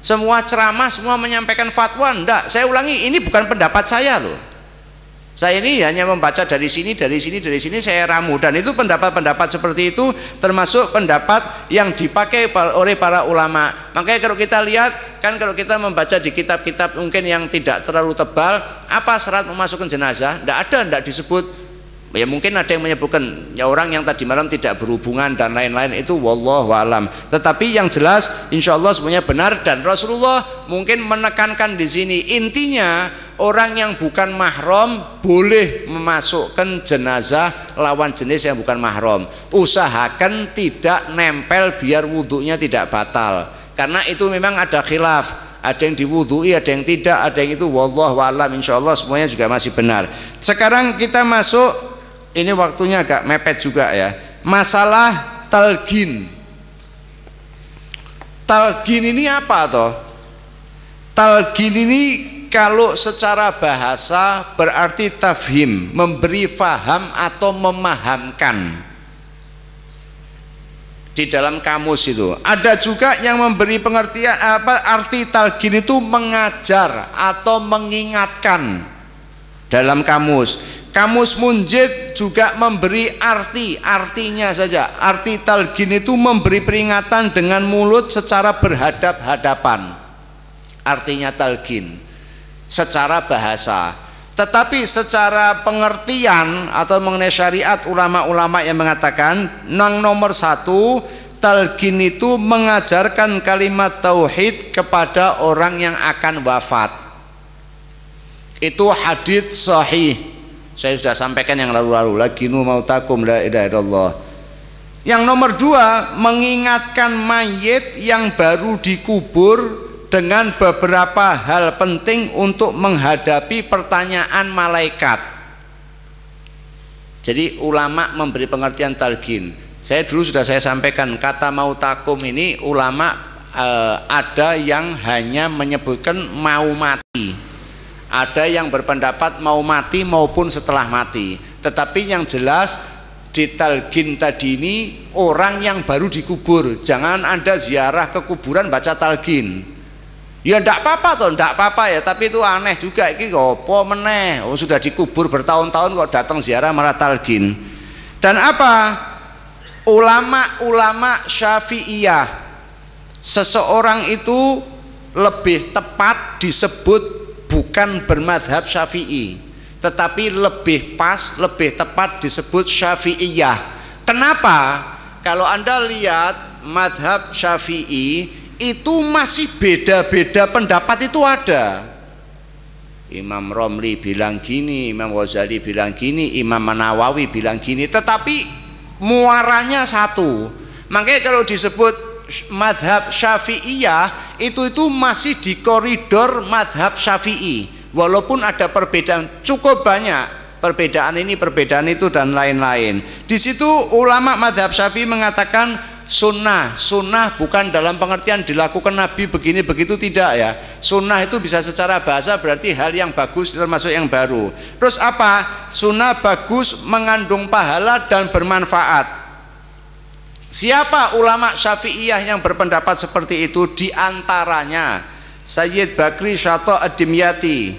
Semua ceramah, semua menyampaikan fatwa, enggak. Saya ulangi, ini bukan pendapat saya loh. Saya ini hanya membaca dari sini, saya ramu, dan itu pendapat-pendapat seperti itu termasuk pendapat yang dipakai oleh para ulama. Makanya kalau kita lihat, kan kalau kita membaca di kitab-kitab mungkin yang tidak terlalu tebal, apa syarat memasukkan jenazah? Tidak ada, tidak disebut. Ya mungkin ada yang menyebutkan ya orang yang tadi malam tidak berhubungan dan lain-lain, itu wallahu alam. Tetapi yang jelas insya Allah semuanya benar, dan Rasulullah mungkin menekankan di sini intinya orang yang bukan mahram boleh memasukkan jenazah lawan jenis yang bukan mahram. Usahakan tidak nempel biar wudhunya tidak batal, karena itu memang ada khilaf, ada yang diwudhui, ada yang tidak, ada yang itu wallahu alam. Insya Allah semuanya juga masih benar. Sekarang kita masuk, ini waktunya agak mepet juga ya, masalah talqin. Talqin ini apa toh? Talqin ini kalau secara bahasa berarti tafhim, memberi faham atau memahamkan. di dalam kamus itu. Ada juga yang memberi pengertian arti talqin itu mengajar atau mengingatkan dalam kamus. Kamus Munjid juga memberi artinya saja. Arti talqin itu memberi peringatan dengan mulut secara berhadap-hadapan. Artinya talqin secara bahasa. Tetapi secara pengertian atau mengenai syariat, ulama-ulama yang mengatakan nomor satu, talqin itu mengajarkan kalimat tauhid kepada orang yang akan wafat. Itu hadits sahih. Saya sudah sampaikan yang lalu-lalu, laqinu mautakum la ilaha illallah. Yang nomor dua, mengingatkan mayit yang baru dikubur dengan beberapa hal penting untuk menghadapi pertanyaan malaikat. Jadi ulama memberi pengertian talqin. Saya dulu sudah saya sampaikan, kata mautakum ini ulama ada yang hanya menyebutkan mau mati. Ada yang berpendapat mau mati maupun setelah mati. Tetapi yang jelas di talqin tadi ini orang yang baru dikubur. Jangan Anda ziarah ke kuburan baca talqin. Ya ndak apa-apa toh, ndak apa-apa ya, tapi itu aneh juga, iki opo meneh, sudah dikubur bertahun-tahun kok datang ziarah malah talqin. Dan apa? Ulama-ulama Syafi'iyah, seseorang itu lebih tepat disebut bukan bermadhab Syafi'i, tetapi lebih pas, lebih tepat disebut Syafi'iyah. Kenapa? Kalau Anda lihat madhab Syafi'i itu masih beda-beda pendapat, itu ada. Imam Romli bilang gini, Imam Ghazali bilang gini, Imam Nawawi bilang gini, tetapi muaranya satu. Makanya kalau disebut madhab Syafi'iyah itu masih di koridor madhab Syafi'i, walaupun ada perbedaan cukup banyak, perbedaan ini, perbedaan itu dan lain-lain. Di situ ulama madhab Syafi'i mengatakan sunnah bukan dalam pengertian dilakukan Nabi begini begitu, tidak ya. Sunnah itu bisa secara bahasa berarti hal yang bagus, termasuk yang baru. Terus apa? Sunnah bagus, mengandung pahala dan bermanfaat. Siapa ulama Syafi'iyah yang berpendapat seperti itu? Di antaranya Sayyid Bakri Syata Ad-Dimyati,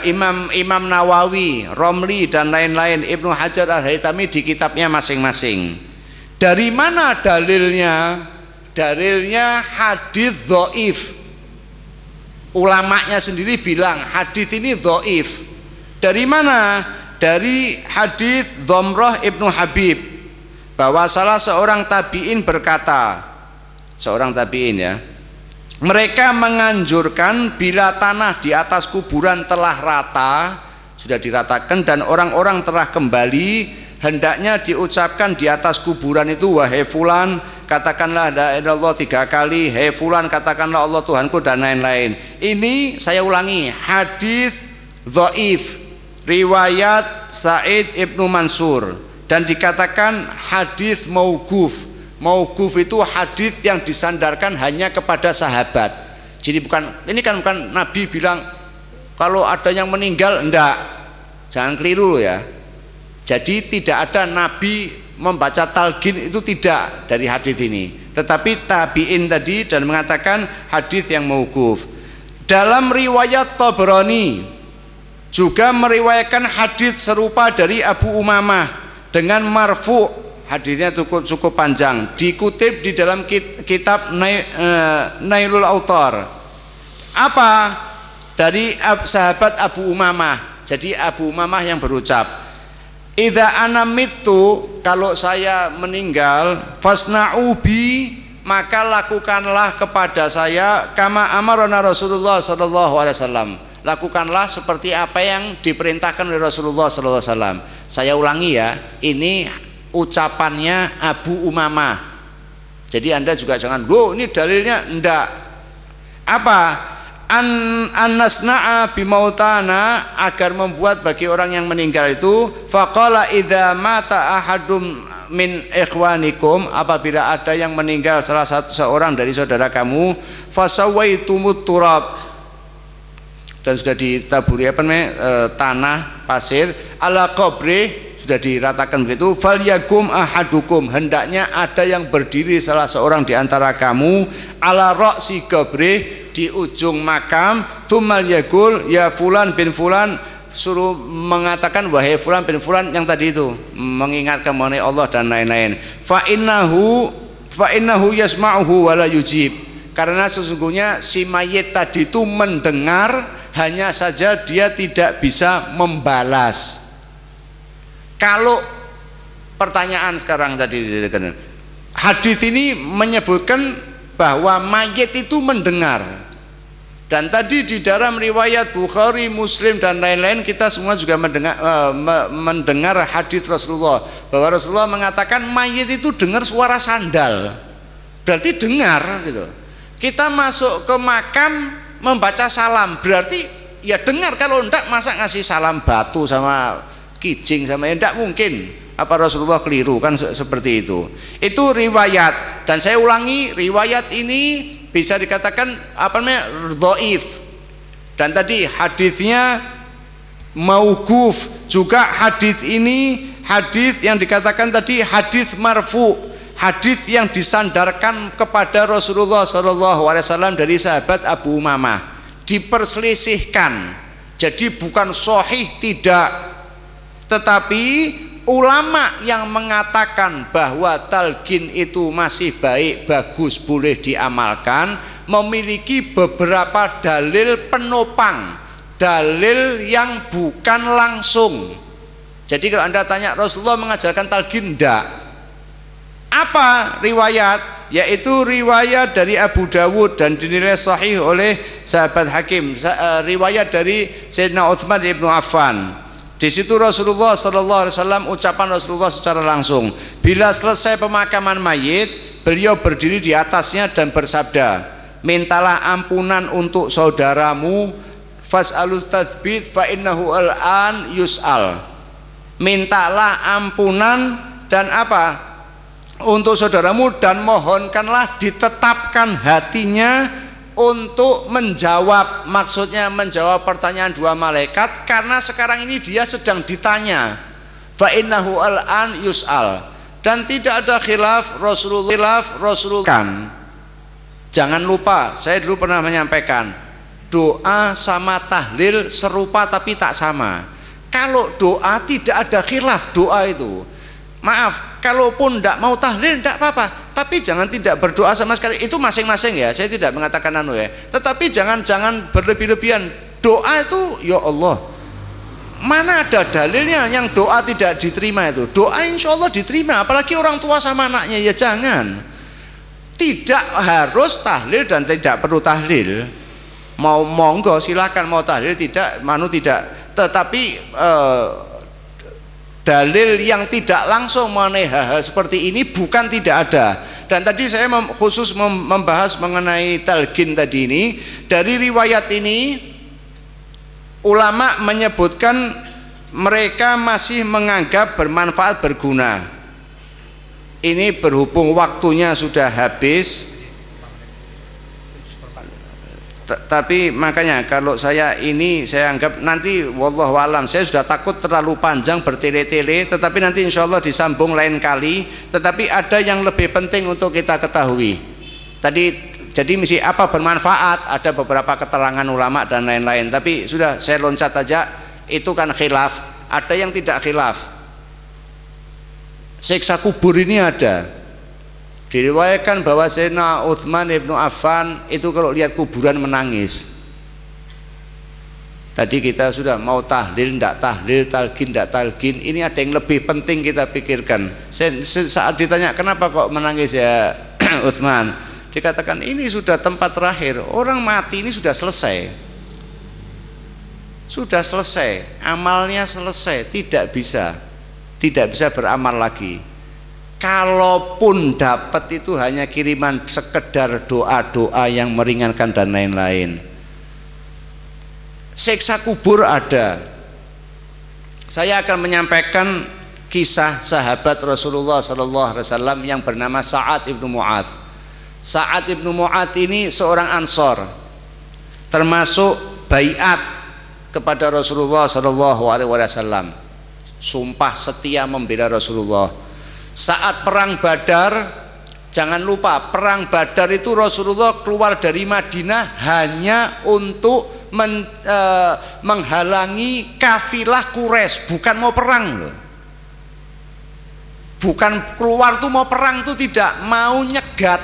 Imam Nawawi, Romli dan lain-lain, Ibnu Hajar Al-Haytami di kitabnya masing-masing. Dari mana dalilnya? Dalilnya hadis dhaif. Ulamanya sendiri bilang hadis ini dhaif. Dari mana? Dari hadis Dhamrah Ibnu Habib, bahwa salah seorang tabi'in berkata, seorang tabi'in ya, mereka menganjurkan bila tanah di atas kuburan telah rata, sudah diratakan dan orang-orang telah kembali, hendaknya diucapkan di atas kuburan itu, wahai fulan katakanlah la ilaha illallah 3 kali, hei fulan katakanlah Allah Tuhanku, dan lain-lain. Ini saya ulangi, hadis dhaif riwayat Sa'id Ibnu Mansur, dan dikatakan hadis mauquf. Mauquf itu hadis yang disandarkan hanya kepada sahabat. Jadi ini kan bukan Nabi bilang kalau ada yang meninggal, enggak, jangan keliru ya. Jadi tidak ada Nabi membaca talqin, itu tidak dari hadis ini, tetapi tabi'in tadi, dan mengatakan hadis yang mauquf. Dalam riwayat Tabrani juga meriwayatkan hadis serupa dari Abu Umamah dengan marfu, hadisnya cukup panjang, dikutip di dalam kitab Nailul Autar. Apa? Dari sahabat Abu Umamah. Jadi Abu Umamah yang berucap, idza ana mittu, kalau saya meninggal, fasna'u bi, maka lakukanlah kepada saya kama amarana Rasulullah sallallahu alaihi wasallam, lakukanlah seperti apa yang diperintahkan oleh Rasulullah sallallahu alaihi wasallam. Saya ulangi ya, ini ucapannya Abu Umamah. Jadi Anda juga jangan, ini dalilnya, enggak. Apa? An-nasna'a bimautana, agar membuat bagi orang yang meninggal itu, faqala idza mata ahadum min ikhwanikum, apabila ada yang meninggal salah seorang dari saudara kamu, fasawaitumut turab, dan sudah ditaburi tanah pasir, ala qabri, sudah diratakan begitu, falyakum ahadukum, hendaknya ada yang berdiri salah seorang di antara kamu ala ra'si qabrih, di ujung makam, tsummal yaqul ya fulan bin fulan, suruh mengatakan wahai fulan bin fulan yang tadi itu, mengingatkan mengenai Allah dan lain-lain. Fa innahu yasma'uhu wa la yujib, karena sesungguhnya si mayit tadi itu mendengar, hanya saja dia tidak bisa membalas. Kalau pertanyaan sekarang tadi, hadis ini menyebutkan bahwa mayit itu mendengar, dan tadi di dalam riwayat Bukhari, Muslim dan lain-lain kita semua juga mendengar hadis Rasulullah, bahwa Rasulullah mengatakan mayit itu dengar suara sandal, berarti dengar gitu. Kita masuk ke makam membaca salam, berarti ya dengar. Kalau enggak masa ngasih salam batu sama kijing sama, ya enggak mungkin. Apa Rasulullah keliru kan seperti itu? Itu riwayat, dan saya ulangi, riwayat ini bisa dikatakan apa namanya, dhaif. Dan tadi hadisnya mauquf, juga hadis ini hadis yang dikatakan tadi hadis marfu, hadis yang disandarkan kepada Rasulullah SAW dari sahabat Abu Umamah, diperselisihkan. Jadi bukan sahih, tidak. Tetapi ulama yang mengatakan bahwa talqin itu masih baik, bagus, boleh diamalkan, memiliki beberapa dalil penopang, dalil yang bukan langsung. Jadi kalau Anda tanya Rasulullah mengajarkan talqin, enggak. Apa riwayat? Yaitu riwayat dari Abu Dawud dan dinilai sahih oleh sahabat Hakim, riwayat dari Sayyidina Utsman ibnu Affan. Di situ Rasulullah SAW, ucapan Rasulullah secara langsung, bila selesai pemakaman mayit, beliau berdiri di atasnya dan bersabda, mintalah ampunan untuk saudaramu, fas'alus tathbit fa innahu al-an yus'al. Mintalah ampunan dan apa? Untuk saudaramu, dan mohonkanlah ditetapkan hatinya untuk menjawab, maksudnya menjawab pertanyaan dua malaikat, karena sekarang ini dia sedang ditanya. Fa innahu al-an yus'al. Dan tidak ada khilaf Rasulullah kan. Jangan lupa, saya dulu pernah menyampaikan, doa sama tahlil serupa tapi tak sama. Kalau doa tidak ada khilaf doa itu, maaf, kalaupun tidak mau tahlil tidak apa-apa, tapi jangan tidak berdoa sama sekali. Itu masing-masing ya, saya tidak mengatakan anu ya, tetapi jangan berlebih-lebihan. Doa itu ya Allah, mana ada dalilnya yang doa tidak diterima itu? Doa insya Allah diterima, apalagi orang tua sama anaknya, ya jangan. Tidak harus tahlil dan tidak perlu tahlil, mau monggo silakan, mau tahlil tidak, manu tidak, tetapi dalil yang tidak langsung mengenai hal-hal seperti ini bukan tidak ada. Dan tadi saya khusus membahas mengenai talqin tadi ini. Dari riwayat ini ulama menyebutkan mereka masih menganggap bermanfaat, berguna. Ini berhubung waktunya sudah habis, tapi makanya kalau saya anggap nanti wallahu alam, saya sudah takut terlalu panjang bertele-tele, tetapi nanti insya Allah disambung lain kali. Tetapi ada yang lebih penting untuk kita ketahui tadi. Jadi misi apa bermanfaat, ada beberapa keterangan ulama dan lain-lain, tapi sudah saya loncat aja. Itu kan khilaf, ada yang tidak khilaf. Siksa kubur ini ada. Diriwayatkan bahwa Sayyidina Utsman ibnu Affan itu kalau lihat kuburan menangis. Tadi kita sudah mau tahlil, tidak tahlil, talqin, tidak talqin. Ini ada yang lebih penting kita pikirkan. Saat ditanya kenapa kok menangis ya Utsman, dikatakan ini sudah tempat terakhir. Orang mati ini sudah selesai. Sudah selesai, amalnya selesai, tidak bisa beramal lagi. Kalaupun dapat itu hanya kiriman sekedar doa-doa yang meringankan dan lain-lain. Siksa kubur ada. Saya akan menyampaikan kisah sahabat Rasulullah SAW yang bernama Sa'ad ibnu Mu'adz. Sa'ad ibnu Mu'adz ini seorang Ansor, termasuk baiat kepada Rasulullah SAW. sumpah setia membela Rasulullah. Saat perang Badar, jangan lupa perang Badar itu Rasulullah keluar dari Madinah hanya untuk menghalangi kafilah Quraisy, bukan mau perang loh. Bukan keluar tuh mau perang tuh, tidak, mau nyegat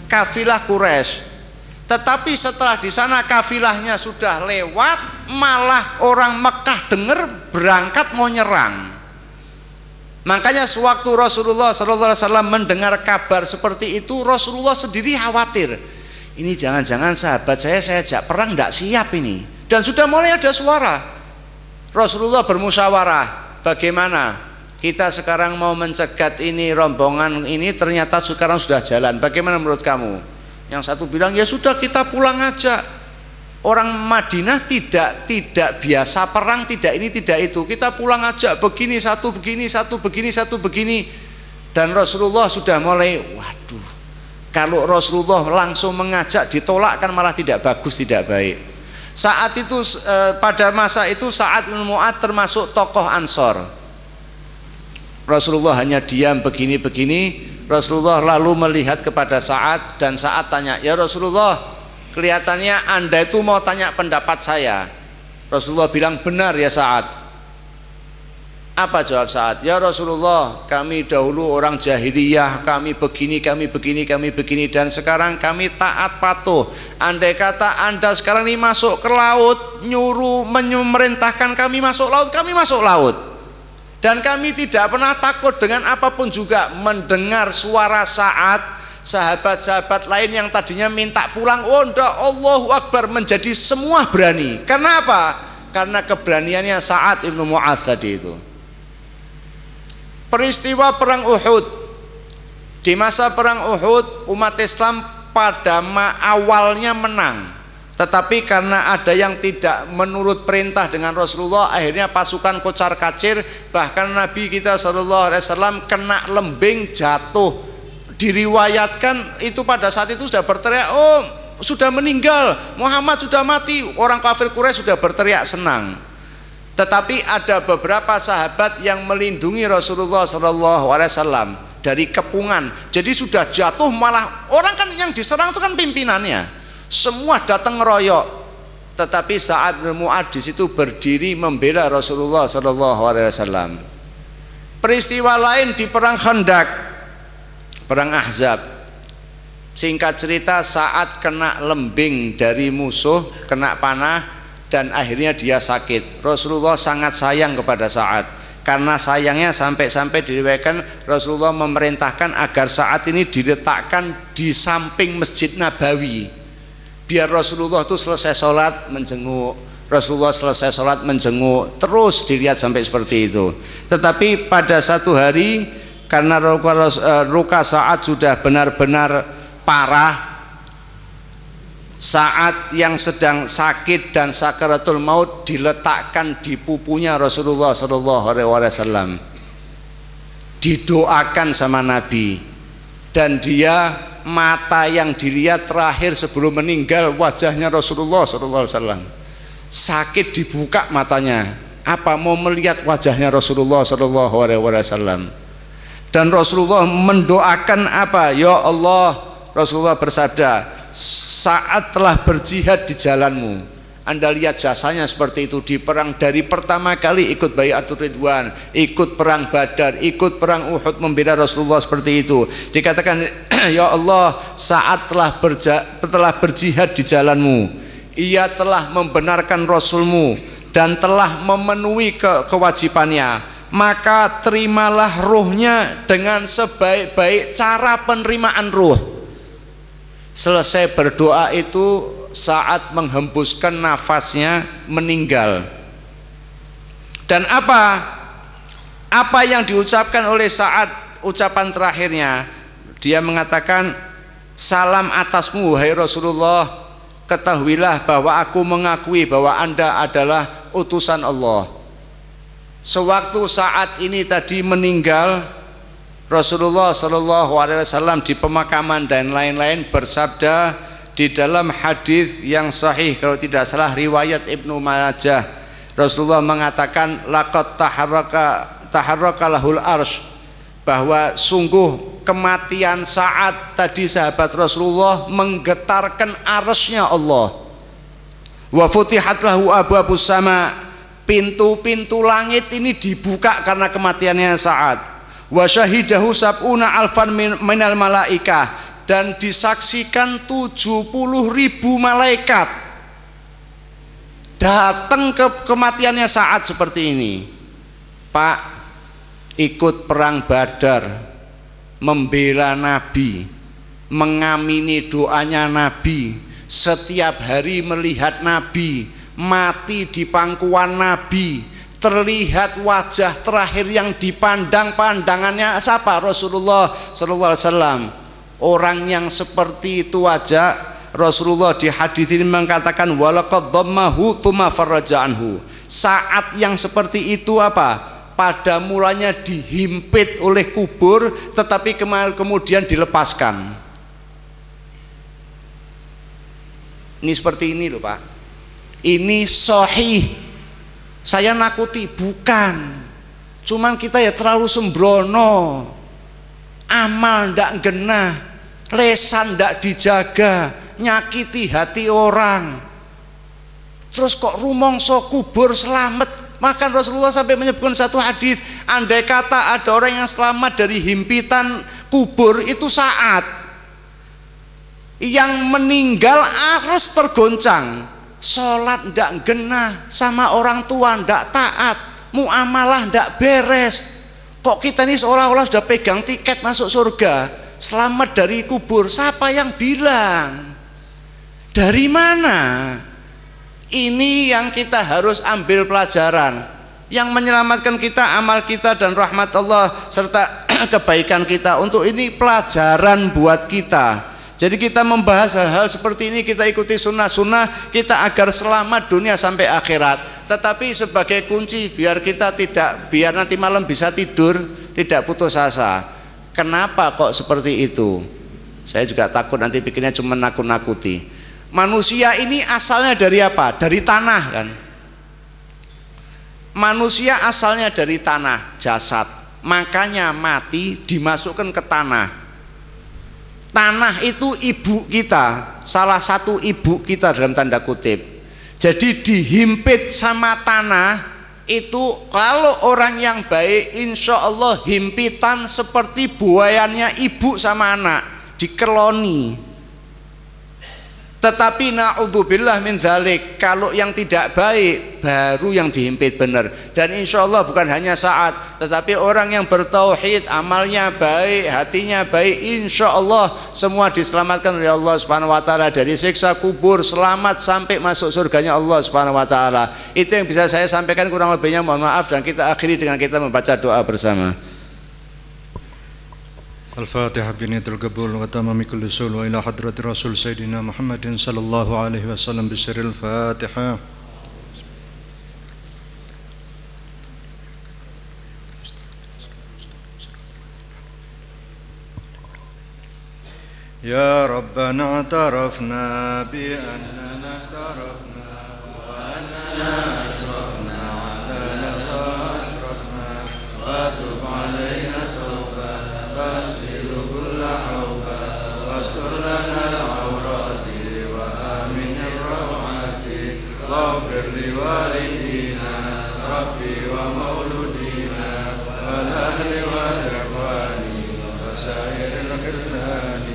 kafilah Quraisy. Tetapi setelah di sana kafilahnya sudah lewat, malah orang Mekah dengar berangkat mau nyerang. Makanya sewaktu Rasulullah SAW mendengar kabar seperti itu, Rasulullah sendiri khawatir. Ini jangan-jangan sahabat saya ajak perang tidak siap ini. Dan sudah mulai ada suara. Rasulullah bermusyawarah, bagaimana kita sekarang mau mencegat ini rombongan ini, ternyata sekarang sudah jalan. Bagaimana menurut kamu? Yang satu bilang ya sudah kita pulang aja. Orang Madinah tidak biasa perang, tidak ini tidak itu. Kita pulang aja, begini satu begini satu begini satu begini. Dan Rasulullah sudah mulai, waduh, kalau Rasulullah langsung mengajak ditolak kan malah tidak bagus, tidak baik. Saat itu pada masa itu Sa'ad bin Mu'adz termasuk tokoh Ansor. Rasulullah hanya diam begini-begini. Rasulullah lalu melihat kepada Sa'ad dan Sa'ad tanya, ya Rasulullah, kelihatannya Anda itu mau tanya pendapat saya. Rasulullah bilang, benar ya Sa'ad. Apa jawab Sa'ad? Ya Rasulullah, kami dahulu orang jahiliyah, kami begini, dan sekarang kami taat patuh. Andai kata Anda sekarang ini masuk ke laut, nyuruh memerintahkan kami masuk laut, kami masuk laut. Dan kami tidak pernah takut dengan apapun juga. Mendengar suara Sa'ad, sahabat-sahabat lain yang tadinya minta pulang, oh enggak, Allahu Akbar, menjadi semua berani. Karena apa? Karena keberaniannya Sa'ad ibnu Mu'adz tadi itu. Peristiwa perang Uhud. Di masa perang Uhud, umat Islam pada awalnya menang. Tetapi karena ada yang tidak menurut perintah dengan Rasulullah, akhirnya pasukan kocar kacir. Bahkan Nabi kita SAW kena lembing, jatuh. Diriwayatkan itu pada saat itu sudah berteriak, oh sudah meninggal, Muhammad sudah mati. Orang kafir Quraisy sudah berteriak senang. Tetapi ada beberapa sahabat yang melindungi Rasulullah SAW dari kepungan. Jadi sudah jatuh, malah orang kan yang diserang itu kan pimpinannya. Semua datang ngeroyok, tetapi Sa'ad bin Mu'adz di situ berdiri membela Rasulullah SAW. Peristiwa lain di perang Khandaq, perang Ahzab. Singkat cerita, Sa'ad kena lembing dari musuh, kena panah, dan akhirnya dia sakit. Rasulullah sangat sayang kepada Sa'ad. Karena sayangnya sampai-sampai diriwayatkan Rasulullah memerintahkan agar Sa'ad ini diletakkan di samping Masjid Nabawi. Biar Rasulullah itu selesai sholat menjenguk, Rasulullah selesai sholat menjenguk, terus dilihat sampai seperti itu. Tetapi pada satu hari, karena luka Sa'ad sudah benar-benar parah, Sa'ad yang sedang sakit dan sakaratul maut diletakkan di pupunya Rasulullah SAW, didoakan sama Nabi, dan dia mata yang dilihat terakhir sebelum meninggal wajahnya Rasulullah SAW. Sakit dibuka matanya, apa mau melihat wajahnya Rasulullah SAW. Dan Rasulullah mendoakan apa? Ya Allah, Rasulullah bersabda, saat telah berjihad di jalanmu. Anda lihat jasanya seperti itu di perang, dari pertama kali ikut Bai'atul Ridwan, ikut perang Badar, ikut perang Uhud, membela Rasulullah seperti itu. Dikatakan, ya Allah, saat telah berjihad di jalanmu, ia telah membenarkan Rasulmu dan telah memenuhi kewajibannya, maka terimalah ruhnya dengan sebaik-baik cara penerimaan ruh. Selesai berdoa itu, Sa'ad menghembuskan nafasnya, meninggal. Dan apa yang diucapkan oleh Sa'ad, ucapan terakhirnya, dia mengatakan, salam atasmu wahai Rasulullah, ketahuilah bahwa aku mengakui bahwa Anda adalah utusan Allah. Sewaktu Sa'ad ini tadi meninggal, Rasulullah SAW di pemakaman dan lain-lain bersabda di dalam hadis yang sahih, kalau tidak salah riwayat Ibnu Majah, Rasulullah mengatakan, laqad taharraka taharrakalahul arsy, bahwa sungguh kematian Sa'ad tadi sahabat Rasulullah menggetarkan arsy-Nya Allah. Wa futihat lahu abwabus sama, pintu-pintu langit ini dibuka karena kematiannya Sa'ad. Wa syahidahu sab'una alfan minal malaikah, dan disaksikan 70.000 malaikat datang ke kematiannya Sa'ad seperti ini. Pak, ikut perang Badar, membela Nabi, mengamini doanya Nabi, setiap hari melihat Nabi, mati di pangkuan Nabi, terlihat wajah terakhir yang dipandang pandangannya siapa? Rasulullah sallallahu alaihi wasallam. Orang yang seperti itu aja Rasulullah di hadis ini mengatakan walaqad dhammahu tsumma farraja anhu. Saat yang seperti itu apa? Pada mulanya dihimpit oleh kubur, tetapi kemudian dilepaskan. Ini seperti ini loh Pak. Ini sahih. Saya nakuti bukan. Cuman kita ya terlalu sembrono. Amal ndak genah, lesan ndak dijaga, nyakiti hati orang. Terus kok rumongso kubur selamat. Maka Rasulullah sampai menyebutkan satu hadis, andai kata ada orang yang selamat dari himpitan kubur itu Sa'ad, yang meninggal harus tergoncang, sholat ndak genah, sama orang tua ndak taat, muamalah ndak beres. Kok kita ini seolah-olah sudah pegang tiket masuk surga, selamat dari kubur? Siapa yang bilang? Dari mana? Ini yang kita harus ambil pelajaran. Yang menyelamatkan kita amal kita dan rahmat Allah serta kebaikan kita. Untuk ini pelajaran buat kita. Jadi kita membahas hal-hal seperti ini, kita ikuti sunnah-sunnah kita agar selamat dunia sampai akhirat. Tetapi sebagai kunci biar kita biar nanti malam bisa tidur tidak putus asa. Kenapa kok seperti itu? Saya juga takut nanti pikirnya cuma nakut-nakuti. Manusia ini asalnya dari apa? Dari tanah kan. Manusia asalnya dari tanah, jasad. Makanya mati dimasukkan ke tanah. Tanah itu ibu kita, salah satu ibu kita dalam tanda kutip. Jadi dihimpit sama tanah itu, kalau orang yang baik insya Allah himpitan seperti buayannya ibu sama anak, dikeloni. Tetapi na'udzubillah min dzalik, kalau yang tidak baik baru yang dihimpit benar. Dan insya Allah bukan hanya Sa'ad, tetapi orang yang bertauhid, amalnya baik, hatinya baik, insya Allah semua diselamatkan oleh Allah Subhanahu Wa Taala dari siksa kubur, selamat sampai masuk surganya Allah Subhanahu Wa Taala. Itu yang bisa saya sampaikan, kurang lebihnya mohon maaf, dan kita akhiri dengan kita membaca doa bersama. الفاتحة بنية القبول وتمام كل سول وإلى حضرة رسول سيدنا محمد صلى الله عليه وسلم بسر الفاتحة. يا ربنا اعترفنا بأننا اعترفنا وأننا أشرفنا على لظى أشرفنا وتب علينا توبة تغسل كل حوبة واستر لنا العورات وآمن الروعات واغفر لوالدينا ربي ومولودينا والأهل والإخوان وسائر الخلان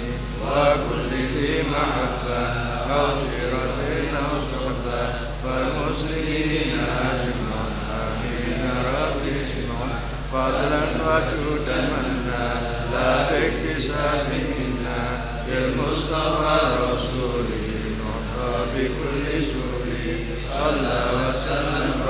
وكل ذي محبة أو جيرة أو صحبة والمسلمين أجمعين آمين ربي اسمع فضلا وجودا منا لا باكتساب منا بالمصطفى الرسول نعطى بكل سوري صلى وسلم